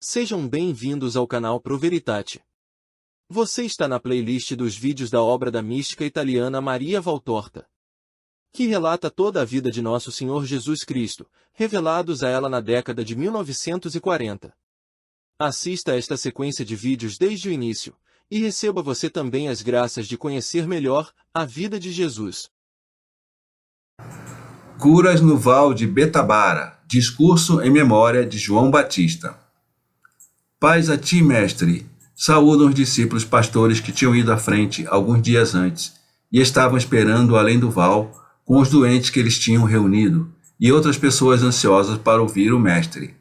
Sejam bem-vindos ao canal Pro Veritate. Você está na playlist dos vídeos da obra da mística italiana Maria Valtorta, que relata toda a vida de Nosso Senhor Jesus Cristo, revelados a ela na década de 1940. Assista a esta sequência de vídeos desde o início, e receba você também as graças de conhecer melhor a vida de Jesus. Curas no Val de Betabara. Discurso em memória de João Batista. Paz a ti, mestre. Saúdam os discípulos pastores que tinham ido à frente alguns dias antes e estavam esperando além do val com os doentes que eles tinham reunido e outras pessoas ansiosas para ouvir o mestre.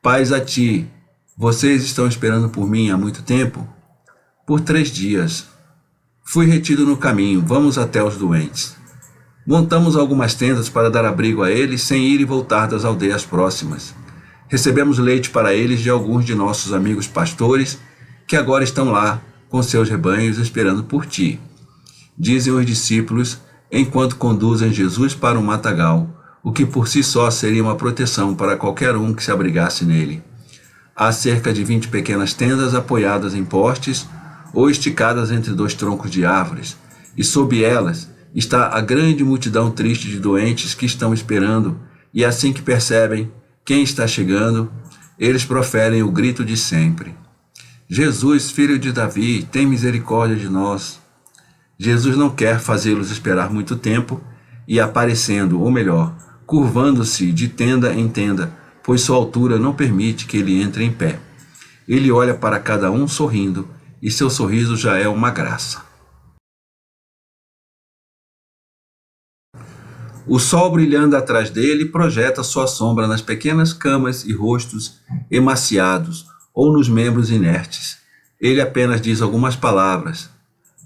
Paz a ti. Vocês estão esperando por mim há muito tempo? Por 3 dias. Fui retido no caminho. Vamos até os doentes. Montamos algumas tendas para dar abrigo a eles sem ir e voltar das aldeias próximas. Recebemos leite para eles de alguns de nossos amigos pastores, que agora estão lá com seus rebanhos esperando por ti. Dizem os discípulos, enquanto conduzem Jesus para um matagal, o que por si só seria uma proteção para qualquer um que se abrigasse nele. Há cerca de 20 pequenas tendas apoiadas em postes ou esticadas entre 2 troncos de árvores, e sob elas está a grande multidão triste de doentes que estão esperando, e assim que percebem quem está chegando, eles proferem o grito de sempre. Jesus, filho de Davi, tem misericórdia de nós. Jesus não quer fazê-los esperar muito tempo e aparecendo, ou melhor, curvando-se de tenda em tenda, pois sua altura não permite que ele entre em pé. Ele olha para cada um sorrindo, e seu sorriso já é uma graça. O sol brilhando atrás dele projeta sua sombra nas pequenas camas e rostos emaciados ou nos membros inertes. Ele apenas diz algumas palavras.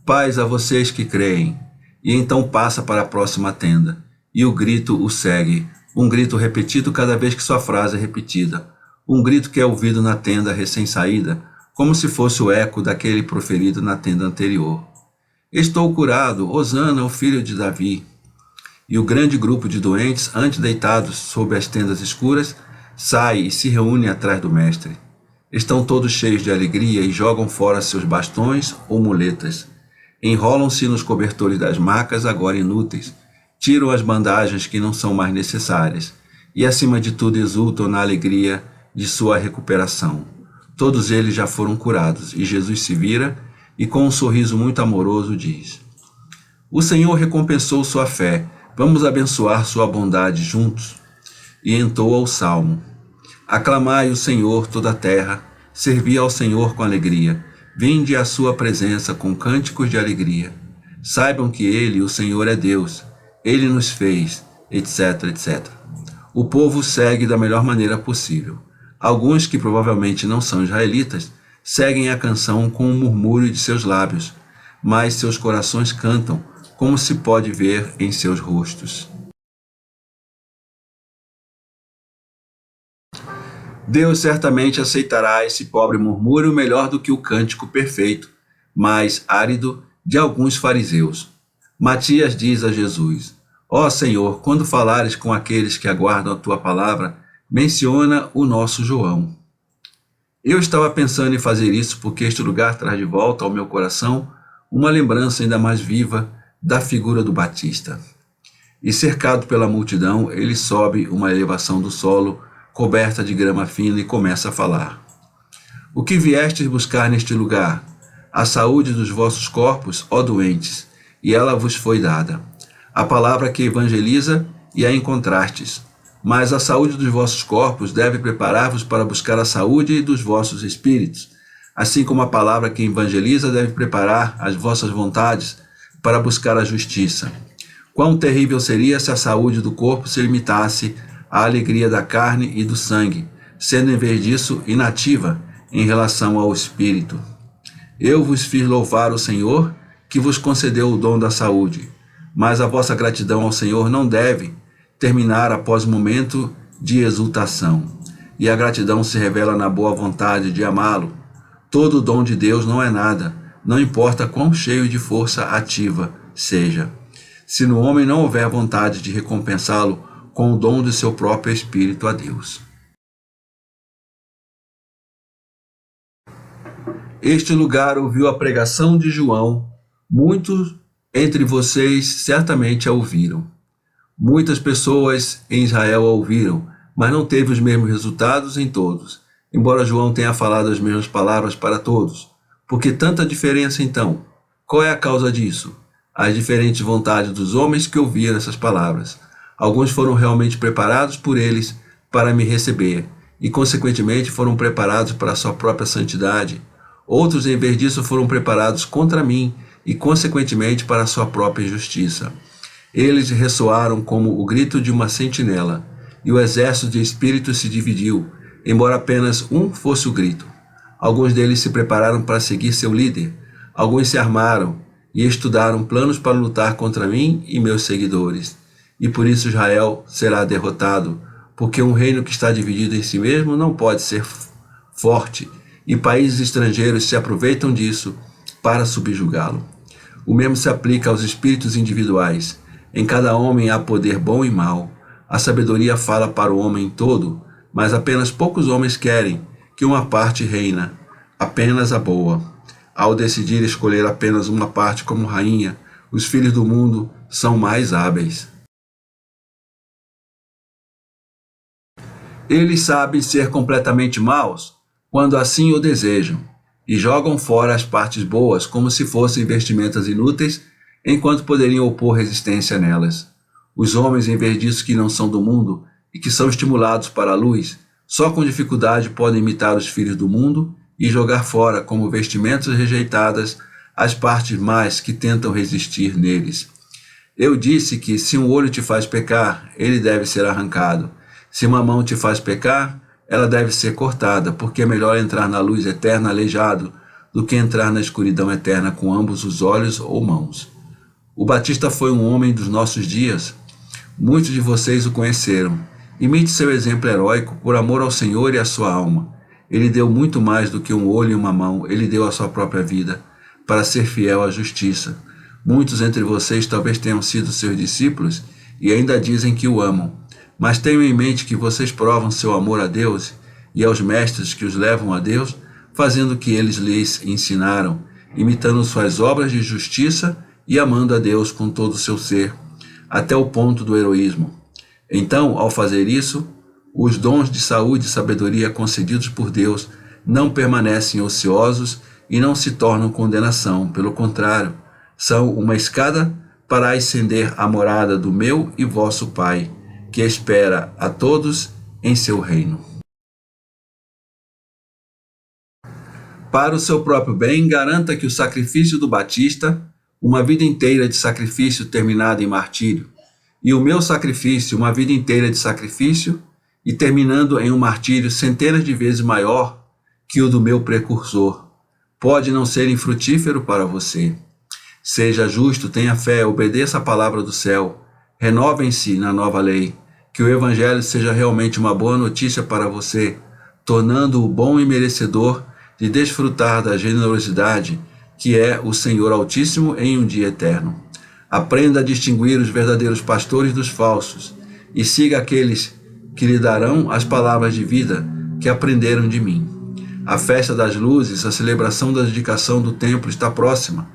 Paz a vocês que creem. E então passa para a próxima tenda. E o grito o segue. Um grito repetido cada vez que sua frase é repetida. Um grito que é ouvido na tenda recém-saída, como se fosse o eco daquele proferido na tenda anterior. Estou curado, Hosana, o filho de Davi. E o grande grupo de doentes, antes deitados sob as tendas escuras, sai e se reúne atrás do mestre. Estão todos cheios de alegria e jogam fora seus bastões ou muletas. Enrolam-se nos cobertores das macas, agora inúteis. Tiram as bandagens que não são mais necessárias. E, acima de tudo, exultam na alegria de sua recuperação. Todos eles já foram curados, e Jesus se vira e, com um sorriso muito amoroso, diz: O Senhor recompensou sua fé. Vamos abençoar sua bondade juntos. E entoa o salmo. Aclamai o Senhor toda a terra, servi ao Senhor com alegria. Vinde à sua presença com cânticos de alegria. Saibam que Ele, o Senhor, é Deus. Ele nos fez, etc, etc. O povo segue da melhor maneira possível. Alguns, que provavelmente não são israelitas, seguem a canção com um murmúrio de seus lábios, mas seus corações cantam, como se pode ver em seus rostos. Deus certamente aceitará esse pobre murmúrio melhor do que o cântico perfeito, mas árido, de alguns fariseus. Matias diz a Jesus: Ó Senhor, quando falares com aqueles que aguardam a tua palavra, menciona o nosso João. Eu estava pensando em fazer isso porque este lugar traz de volta ao meu coração uma lembrança ainda mais viva da figura do Batista. E cercado pela multidão, ele sobe uma elevação do solo, coberta de grama fina, e começa a falar. O que viestes buscar neste lugar? A saúde dos vossos corpos, ó doentes, e ela vos foi dada. A palavra que evangeliza e a encontrastes. Mas a saúde dos vossos corpos deve preparar-vos para buscar a saúde dos vossos espíritos, assim como a palavra que evangeliza deve preparar as vossas vontades para buscar a justiça. Quão terrível seria se a saúde do corpo se limitasse à alegria da carne e do sangue, sendo em vez disso inativa em relação ao espírito. Eu vos fiz louvar o Senhor, que vos concedeu o dom da saúde, mas a vossa gratidão ao Senhor não deve terminar após o momento de exultação. E a gratidão se revela na boa vontade de amá-lo. Todo o dom de Deus não é nada, não importa quão cheio de força ativa seja, se no homem não houver vontade de recompensá-lo com o dom de seu próprio Espírito a Deus. Este lugar ouviu a pregação de João, muitos entre vocês certamente a ouviram. Muitas pessoas em Israel a ouviram, mas não teve os mesmos resultados em todos, embora João tenha falado as mesmas palavras para todos. Por que tanta diferença então? Qual é a causa disso? As diferentes vontades dos homens que ouviram essas palavras. Alguns foram realmente preparados por eles para me receber, e consequentemente foram preparados para a sua própria santidade. Outros, em vez disso, foram preparados contra mim, e consequentemente para a sua própria justiça. Eles ressoaram como o grito de uma sentinela, e o exército de espíritos se dividiu, embora apenas um fosse o grito. Alguns deles se prepararam para seguir seu líder, alguns se armaram e estudaram planos para lutar contra mim e meus seguidores. E por isso Israel será derrotado, porque um reino que está dividido em si mesmo não pode ser forte, e países estrangeiros se aproveitam disso para subjugá-lo. O mesmo se aplica aos espíritos individuais. Em cada homem há poder bom e mau. A sabedoria fala para o homem todo, mas apenas poucos homens querem que uma parte reina, apenas a boa. Ao decidir escolher apenas uma parte como rainha, os filhos do mundo são mais hábeis. Eles sabem ser completamente maus quando assim o desejam, e jogam fora as partes boas como se fossem vestimentas inúteis, enquanto poderiam opor resistência nelas. Os homens, em vez disso, que não são do mundo e que são estimulados para a luz, só com dificuldade podem imitar os filhos do mundo e jogar fora como vestimentas rejeitadas as partes más que tentam resistir neles. Eu disse que se um olho te faz pecar, ele deve ser arrancado. Se uma mão te faz pecar, ela deve ser cortada, porque é melhor entrar na luz eterna aleijado do que entrar na escuridão eterna com ambos os olhos ou mãos. O Batista foi um homem dos nossos dias. Muitos de vocês o conheceram. Imite seu exemplo heróico por amor ao Senhor e à sua alma. Ele deu muito mais do que um olho e uma mão. Ele deu a sua própria vida para ser fiel à justiça. Muitos entre vocês talvez tenham sido seus discípulos e ainda dizem que o amam. Mas tenham em mente que vocês provam seu amor a Deus e aos mestres que os levam a Deus, fazendo o que eles lhes ensinaram, imitando suas obras de justiça e amando a Deus com todo o seu ser, até o ponto do heroísmo. Então, ao fazer isso, os dons de saúde e sabedoria concedidos por Deus não permanecem ociosos e não se tornam condenação. Pelo contrário, são uma escada para ascender à morada do meu e vosso Pai, que espera a todos em seu reino. Para o seu próprio bem, garanta que o sacrifício do Batista, uma vida inteira de sacrifício terminada em martírio, e o meu sacrifício, uma vida inteira de sacrifício, e terminando em um martírio centenas de vezes maior que o do meu precursor, pode não ser infrutífero para você. Seja justo, tenha fé, obedeça a palavra do céu, renovem-se na nova lei, que o Evangelho seja realmente uma boa notícia para você, tornando-o bom e merecedor de desfrutar da generosidade que é o Senhor Altíssimo em um dia eterno. Aprenda a distinguir os verdadeiros pastores dos falsos e siga aqueles que lhe darão as palavras de vida que aprenderam de mim. A festa das luzes, a celebração da dedicação do templo está próxima.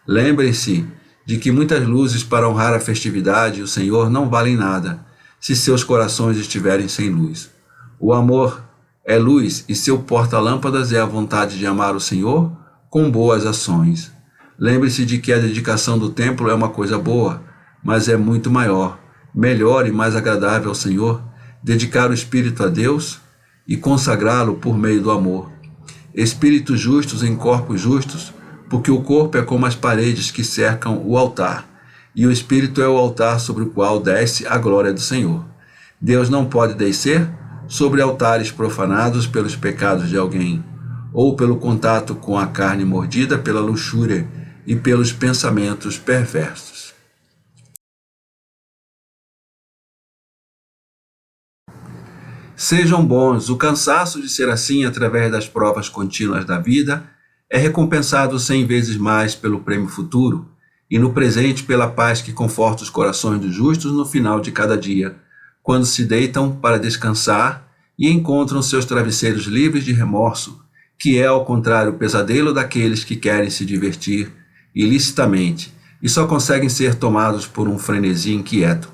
Lembrem-se de que muitas luzes para honrar a festividade e o Senhor não valem nada se seus corações estiverem sem luz. O amor é luz e seu porta-lâmpadas é a vontade de amar o Senhor com boas ações. Lembre-se de que a dedicação do templo é uma coisa boa, mas é muito maior, melhor e mais agradável ao Senhor dedicar o espírito a Deus e consagrá-lo por meio do amor. Espíritos justos em corpos justos, porque o corpo é como as paredes que cercam o altar, e o espírito é o altar sobre o qual desce a glória do Senhor. Deus não pode descer sobre altares profanados pelos pecados de alguém, ou pelo contato com a carne mordida pela luxúria e pelos pensamentos perversos. Sejam bons, o cansaço de ser assim através das provas contínuas da vida é recompensado 100 vezes mais pelo prêmio futuro, e no presente pela paz que conforta os corações dos justos no final de cada dia, quando se deitam para descansar e encontram seus travesseiros livres de remorso, que é ao contrário o pesadelo daqueles que querem se divertir ilicitamente e só conseguem ser tomados por um frenesi inquieto.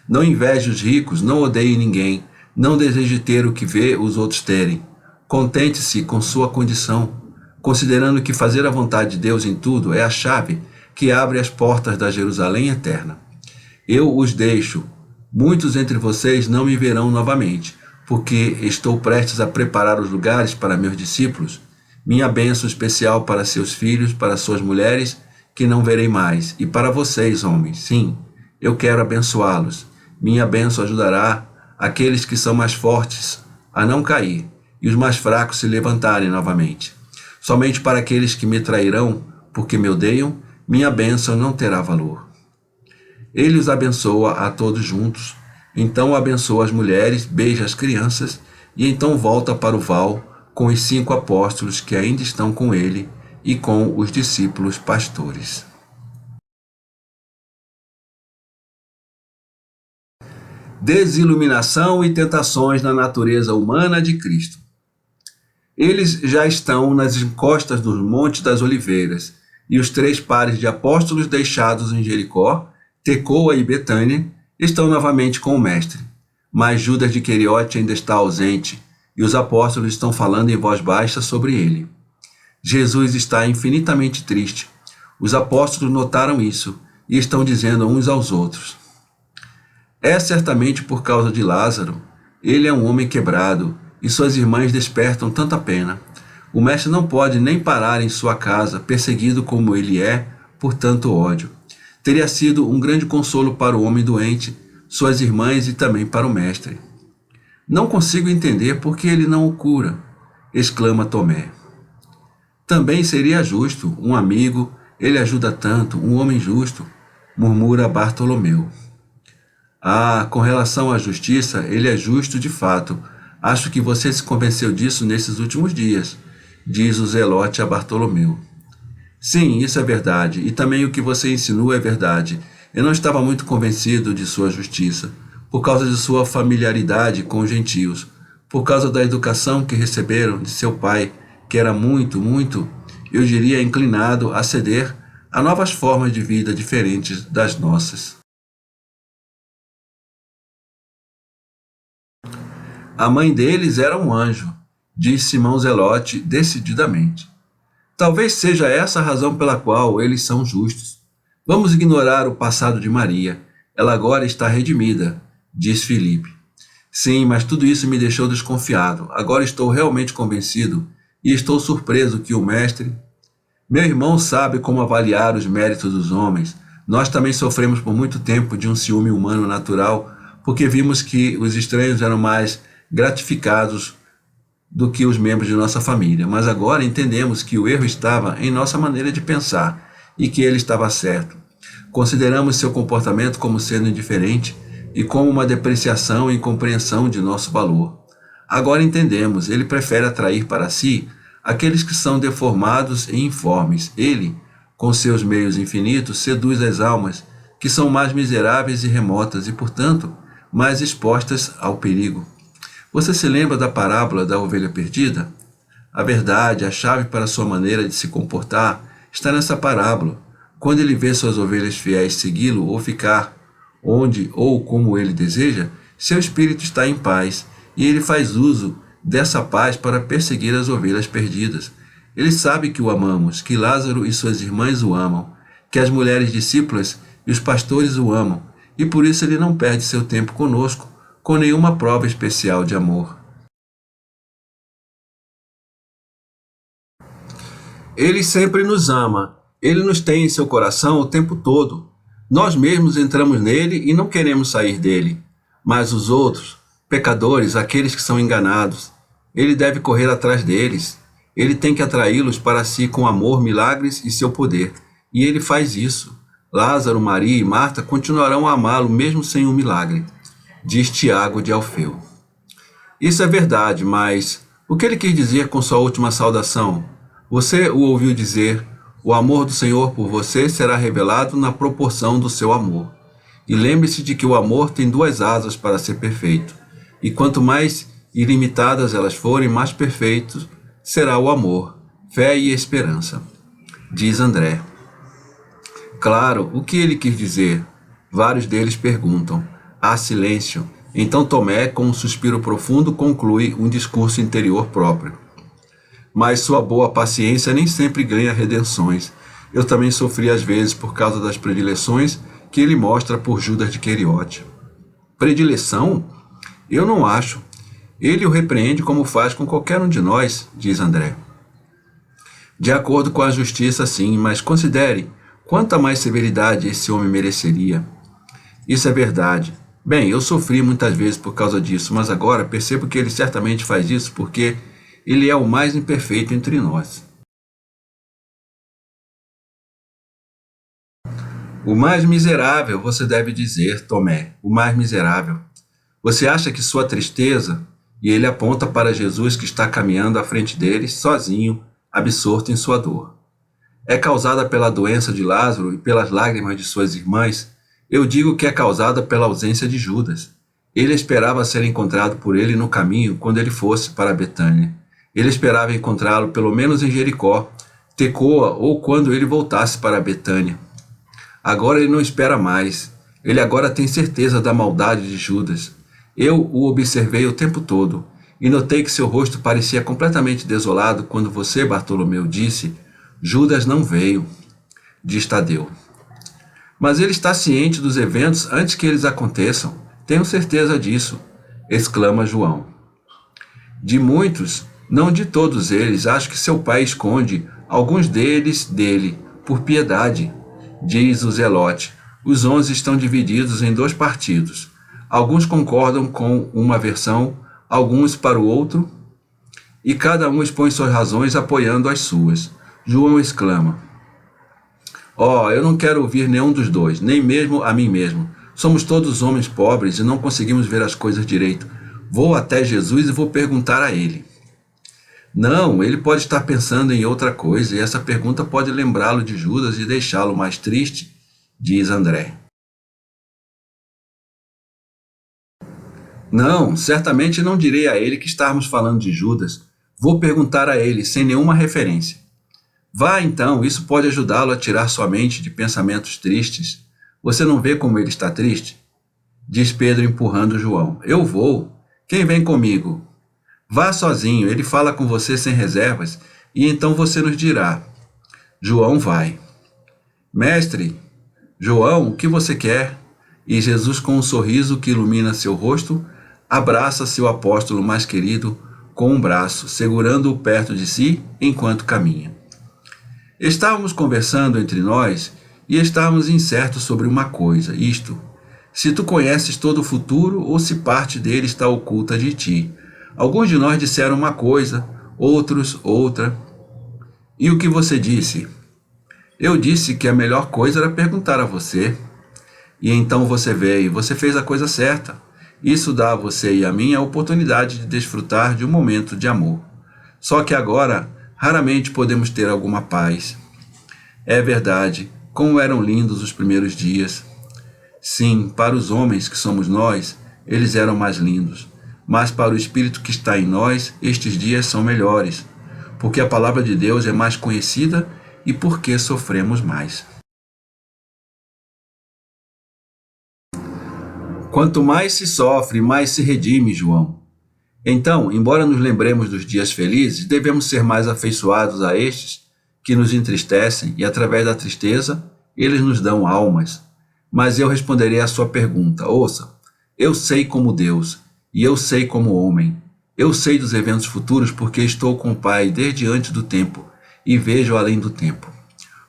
Não inveje os ricos, não odeie ninguém, não deseje ter o que vê os outros terem. Contente-se com sua condição, considerando que fazer a vontade de Deus em tudo é a chave que abre as portas da Jerusalém eterna. Eu os deixo, muitos entre vocês não me verão novamente, porque estou prestes a preparar os lugares para meus discípulos, minha bênção especial para seus filhos, para suas mulheres, que não verei mais, e para vocês, homens, sim, eu quero abençoá-los. Minha bênção ajudará aqueles que são mais fortes a não cair, e os mais fracos se levantarem novamente. Somente para aqueles que me trairão, porque me odeiam, minha bênção não terá valor. Ele os abençoa a todos juntos, então abençoa as mulheres, beija as crianças, e então volta para o val com os 5 apóstolos que ainda estão com ele e com os discípulos pastores. Desiluminação e tentações na natureza humana de Cristo. Eles já estão nas encostas do Monte das Oliveiras, e os 3 pares de apóstolos deixados em Jericó, Tecoa e Betânia, estão novamente com o Mestre. Mas Judas de Queriote ainda está ausente, e os apóstolos estão falando em voz baixa sobre ele. Jesus está infinitamente triste. Os apóstolos notaram isso, e estão dizendo uns aos outros: é certamente por causa de Lázaro. Ele é um homem quebrado, e suas irmãs despertam tanta pena. O mestre não pode nem parar em sua casa, perseguido como ele é, por tanto ódio. Teria sido um grande consolo para o homem doente, suas irmãs e também para o mestre. Não consigo entender por que ele não o cura, exclama Tomé. Também seria justo, um amigo, ele ajuda tanto, um homem justo, murmura Bartolomeu. Ah, com relação à justiça, ele é justo de fato. Acho que você se convenceu disso nesses últimos dias, diz o Zelote a Bartolomeu. Sim, isso é verdade, e também o que você insinua é verdade. Eu não estava muito convencido de sua justiça, por causa de sua familiaridade com os gentios, por causa da educação que receberam de seu pai, que era muito, eu diria, inclinado a ceder a novas formas de vida diferentes das nossas. A mãe deles era um anjo, diz Simão Zelote decididamente. Talvez seja essa a razão pela qual eles são justos. Vamos ignorar o passado de Maria. Ela agora está redimida, diz Filipe. Sim, mas tudo isso me deixou desconfiado. Agora estou realmente convencido e estou surpreso que o mestre... Meu irmão sabe como avaliar os méritos dos homens. Nós também sofremos por muito tempo de um ciúme humano natural, porque vimos que os estranhos eram mais gratificados do que os membros de nossa família. Mas agora entendemos que o erro estava em nossa maneira de pensar e que ele estava certo. Consideramos seu comportamento como sendo indiferente e como uma depreciação e incompreensão de nosso valor. Agora entendemos, ele prefere atrair para si aqueles que são deformados e informes. Ele, com seus meios infinitos, seduz as almas que são mais miseráveis e remotas e, portanto, mais expostas ao perigo. Você se lembra da parábola da ovelha perdida? A verdade, a chave para sua maneira de se comportar está nessa parábola. Quando ele vê suas ovelhas fiéis segui-lo ou ficar onde ou como ele deseja, seu espírito está em paz e ele faz uso dessa paz para perseguir as ovelhas perdidas. Ele sabe que o amamos, que Lázaro e suas irmãs o amam, que as mulheres discípulas e os pastores o amam, e por isso ele não perde seu tempo conosco, com nenhuma prova especial de amor. Ele sempre nos ama. Ele nos tem em seu coração o tempo todo. Nós mesmos entramos nele e não queremos sair dele. Mas os outros, pecadores, aqueles que são enganados, ele deve correr atrás deles. Ele tem que atraí-los para si com amor, milagres e seu poder. E ele faz isso. Lázaro, Maria e Marta continuarão a amá-lo mesmo sem um milagre, diz Tiago de Alfeu. Isso é verdade, mas o que ele quis dizer com sua última saudação? Você o ouviu dizer: o amor do Senhor por você será revelado na proporção do seu amor. E lembre-se de que o amor tem duas asas para ser perfeito. E quanto mais ilimitadas elas forem, mais perfeito será o amor, fé e esperança, diz André. Claro, o que ele quis dizer? Vários deles perguntam. Há silêncio. Então Tomé, com um suspiro profundo, conclui um discurso interior próprio. Mas sua boa paciência nem sempre ganha redenções. Eu também sofri às vezes por causa das predileções que ele mostra por Judas de Queriote. Predileção? Eu não acho. Ele o repreende como faz com qualquer um de nós, diz André. De acordo com a justiça, sim, mas considere quanta mais severidade esse homem mereceria. Isso é verdade. Bem, eu sofri muitas vezes por causa disso, mas agora percebo que ele certamente faz isso porque ele é o mais imperfeito entre nós. O mais miserável, você deve dizer, Tomé, o mais miserável. Você acha que sua tristeza, e ele aponta para Jesus que está caminhando à frente deles, sozinho, absorto em sua dor, é causada pela doença de Lázaro e pelas lágrimas de suas irmãs? Eu digo que é causada pela ausência de Judas. Ele esperava ser encontrado por ele no caminho quando ele fosse para Betânia. Ele esperava encontrá-lo pelo menos em Jericó, Tecoa ou quando ele voltasse para Betânia. Agora ele não espera mais. Ele agora tem certeza da maldade de Judas. Eu o observei o tempo todo e notei que seu rosto parecia completamente desolado quando você, Bartolomeu, disse: Judas não veio, diz Tadeu. Mas ele está ciente dos eventos antes que eles aconteçam. Tenho certeza disso, exclama João. De muitos, não de todos eles, acho que seu pai esconde alguns deles dele, por piedade, diz o Zelote. Os 11 estão divididos em 2 partidos. Alguns concordam com uma versão, alguns para o outro, e cada um expõe suas razões apoiando as suas. João exclama: eu não quero ouvir nenhum dos dois, nem mesmo a mim mesmo. Somos todos homens pobres e não conseguimos ver as coisas direito. Vou até Jesus e vou perguntar a ele. Não, ele pode estar pensando em outra coisa, e essa pergunta pode lembrá-lo de Judas e deixá-lo mais triste, diz André. Não, certamente não direi a ele que estávamos falando de Judas. Vou perguntar a ele, sem nenhuma referência. Vá então, isso pode ajudá-lo a tirar sua mente de pensamentos tristes. Você não vê como ele está triste? Diz Pedro empurrando João. Eu vou. Quem vem comigo? Vá sozinho, ele fala com você sem reservas, e então você nos dirá. João vai. Mestre, João, o que você quer? E Jesus, com um sorriso que ilumina seu rosto, abraça seu apóstolo mais querido com um braço, segurando-o perto de si enquanto caminha. Estávamos conversando entre nós e estávamos incertos sobre uma coisa, isto: se tu conheces todo o futuro ou se parte dele está oculta de ti. Alguns de nós disseram uma coisa, outros outra. E o que você disse? Eu disse que a melhor coisa era perguntar a você. E então você veio, você fez a coisa certa. Isso dá a você e a mim a oportunidade de desfrutar de um momento de amor. Só que agora, raramente podemos ter alguma paz. É verdade, como eram lindos os primeiros dias. Sim, para os homens que somos nós, eles eram mais lindos. Mas para o Espírito que está em nós, estes dias são melhores, porque a palavra de Deus é mais conhecida e porque sofremos mais. Quanto mais se sofre, mais se redime, João. Então, embora nos lembremos dos dias felizes, devemos ser mais afeiçoados a estes que nos entristecem e, através da tristeza, eles nos dão almas. Mas eu responderei à sua pergunta. Ouça, eu sei como Deus e eu sei como homem. Eu sei dos eventos futuros porque estou com o Pai desde antes do tempo e vejo além do tempo.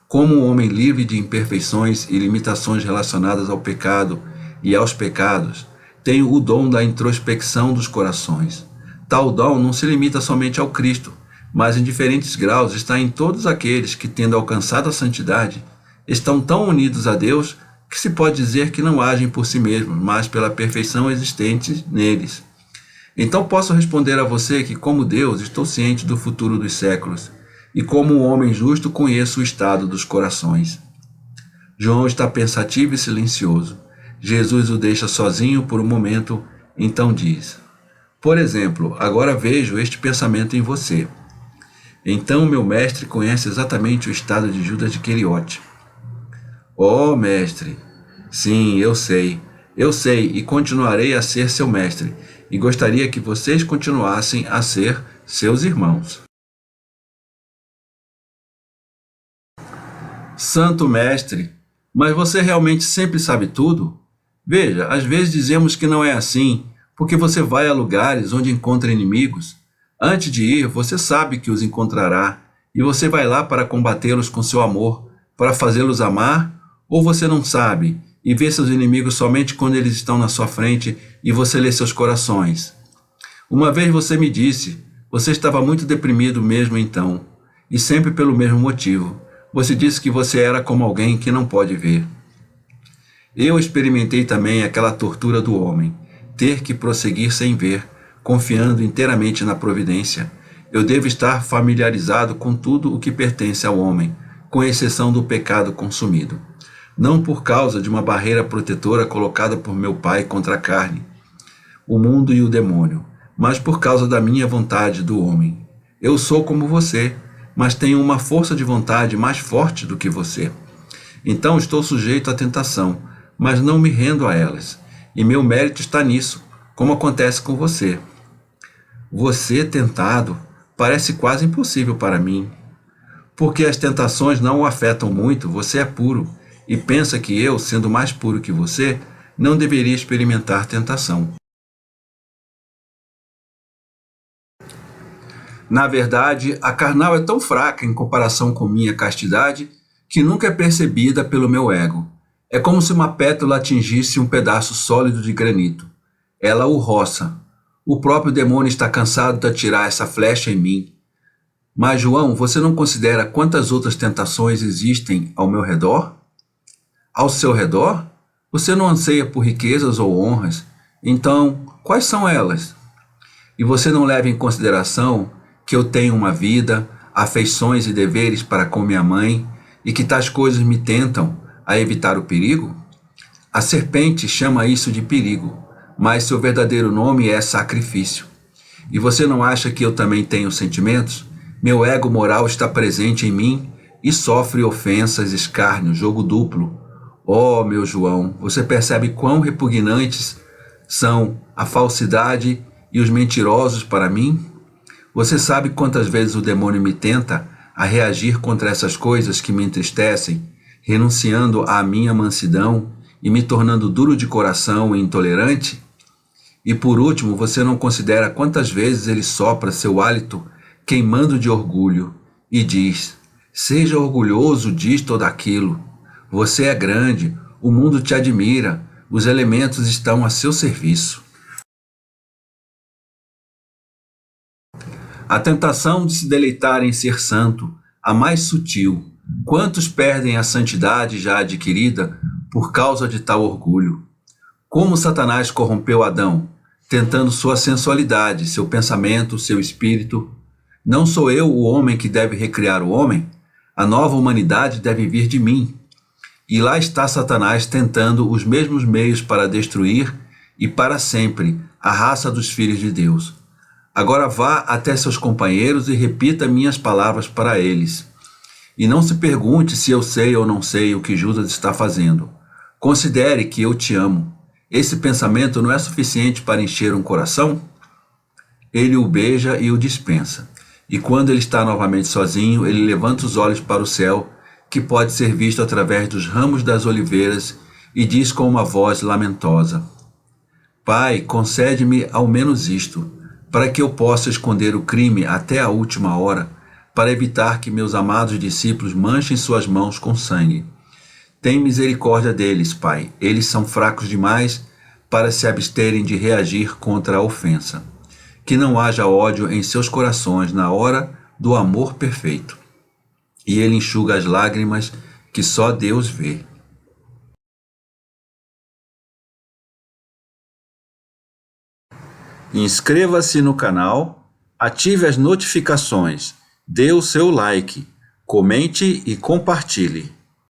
Como um homem livre de imperfeições e limitações relacionadas ao pecado e aos pecados, tenho o dom da introspecção dos corações. Tal dom não se limita somente ao Cristo, mas em diferentes graus está em todos aqueles que, tendo alcançado a santidade, estão tão unidos a Deus que se pode dizer que não agem por si mesmos, mas pela perfeição existente neles. Então posso responder a você que, como Deus, estou ciente do futuro dos séculos, e como um homem justo conheço o estado dos corações. João está pensativo e silencioso. Jesus o deixa sozinho por um momento, então diz: por exemplo, agora vejo este pensamento em você. Então meu mestre conhece exatamente o estado de Judas de Queriote. Oh, mestre! Sim, eu sei e continuarei a ser seu mestre, e gostaria que vocês continuassem a ser seus irmãos. Santo mestre, mas você realmente sempre sabe tudo? Veja, às vezes dizemos que não é assim, porque você vai a lugares onde encontra inimigos. Antes de ir, você sabe que os encontrará, e você vai lá para combatê-los com seu amor, para fazê-los amar, ou você não sabe, e vê seus inimigos somente quando eles estão na sua frente e você lê seus corações. Uma vez você me disse, você estava muito deprimido mesmo então, e sempre pelo mesmo motivo. Você disse que você era como alguém que não pode ver. Eu experimentei também aquela tortura do homem, ter que prosseguir sem ver, confiando inteiramente na providência. Eu devo estar familiarizado com tudo o que pertence ao homem, com exceção do pecado consumido. Não por causa de uma barreira protetora colocada por meu Pai contra a carne, o mundo e o demônio, mas por causa da minha vontade do homem. Eu sou como você, mas tenho uma força de vontade mais forte do que você. Então estou sujeito à tentação, mas não me rendo a elas, e meu mérito está nisso, como acontece com você. Você tentado parece quase impossível para mim. Porque as tentações não o afetam muito, você é puro, e pensa que eu, sendo mais puro que você, não deveria experimentar tentação. Na verdade, a carnal é tão fraca em comparação com minha castidade que nunca é percebida pelo meu ego. É como se uma pétala atingisse um pedaço sólido de granito. Ela o roça. O próprio demônio está cansado de atirar essa flecha em mim. Mas, João, você não considera quantas outras tentações existem ao meu redor? Ao seu redor? Você não anseia por riquezas ou honras? Então, quais são elas? E você não leva em consideração que eu tenho uma vida, afeições e deveres para com minha mãe, e que tais coisas me tentam a evitar o perigo? A serpente chama isso de perigo, mas seu verdadeiro nome é sacrifício. E você não acha que eu também tenho sentimentos? Meu ego moral está presente em mim e sofre ofensas, escárnio, jogo duplo. Oh, meu João, você percebe quão repugnantes são a falsidade e os mentirosos para mim? Você sabe quantas vezes o demônio me tenta a reagir contra essas coisas que me entristecem, renunciando à minha mansidão e me tornando duro de coração e intolerante? E por último, você não considera quantas vezes ele sopra seu hálito queimando de orgulho e diz: seja orgulhoso disto ou daquilo. Você é grande, o mundo te admira, os elementos estão a seu serviço. A tentação de se deleitar em ser santo, a mais sutil. Quantos perdem a santidade já adquirida por causa de tal orgulho? Como Satanás corrompeu Adão, tentando sua sensualidade, seu pensamento, seu espírito. Não sou eu o homem que deve recriar o homem? A nova humanidade deve vir de mim. E lá está Satanás tentando os mesmos meios para destruir e para sempre a raça dos filhos de Deus. Agora vá até seus companheiros e repita minhas palavras para eles. E não se pergunte se eu sei ou não sei o que Judas está fazendo. Considere que eu te amo. Esse pensamento não é suficiente para encher um coração? ele o beija e o dispensa. E quando ele está novamente sozinho, ele levanta os olhos para o céu, que pode ser visto através dos ramos das oliveiras, e diz com uma voz lamentosa: Pai, concede-me ao menos isto, para que eu possa esconder o crime até a última hora, para evitar que meus amados discípulos manchem suas mãos com sangue. Tem misericórdia deles, Pai. Eles são fracos demais para se absterem de reagir contra a ofensa. Que não haja ódio em seus corações na hora do amor perfeito. E ele enxuga as lágrimas que só Deus vê. Inscreva-se no canal, ative as notificações, dê o seu like, comente e compartilhe.